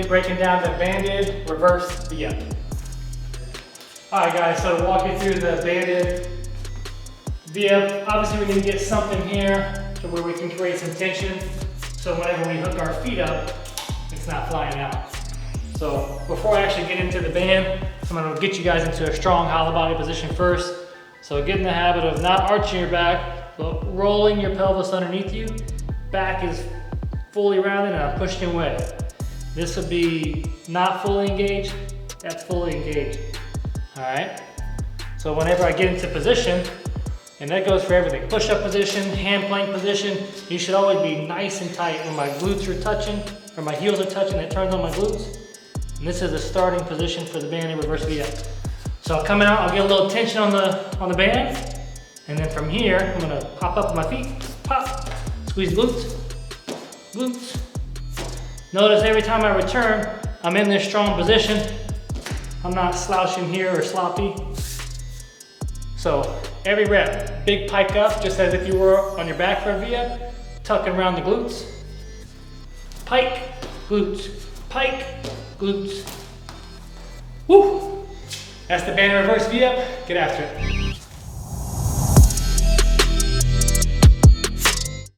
be breaking down the banded reverse V-up. Alright guys, so to walk you through the banded V-up, obviously we need to get something here to where we can create some tension, so whenever we hook our feet up, it's not flying out. So before I actually get into the band, I'm gonna get you guys into a strong hollow body position first. So get in the habit of not arching your back, but rolling your pelvis underneath you. Back is fully rounded and I'm pushing away. This would be not fully engaged, that's fully engaged. All right? So whenever I get into position, and that goes for everything, push-up position, hand plank position, you should always be nice and tight when my glutes are touching, or my heels are touching, it turns on my glutes. And this is the starting position for the banded reverse V-up. So coming out, I'll get a little tension on the band, and then from here, I'm gonna pop up with my feet, pop, squeeze glutes, glutes. Notice every time I return, I'm in this strong position. I'm not slouching here or sloppy. So every rep, big pike up, just as if you were on your back for a V-up, tucking around the glutes. Pike, glutes, pike, glutes. Woo! That's the banded reverse V-up. Get after it.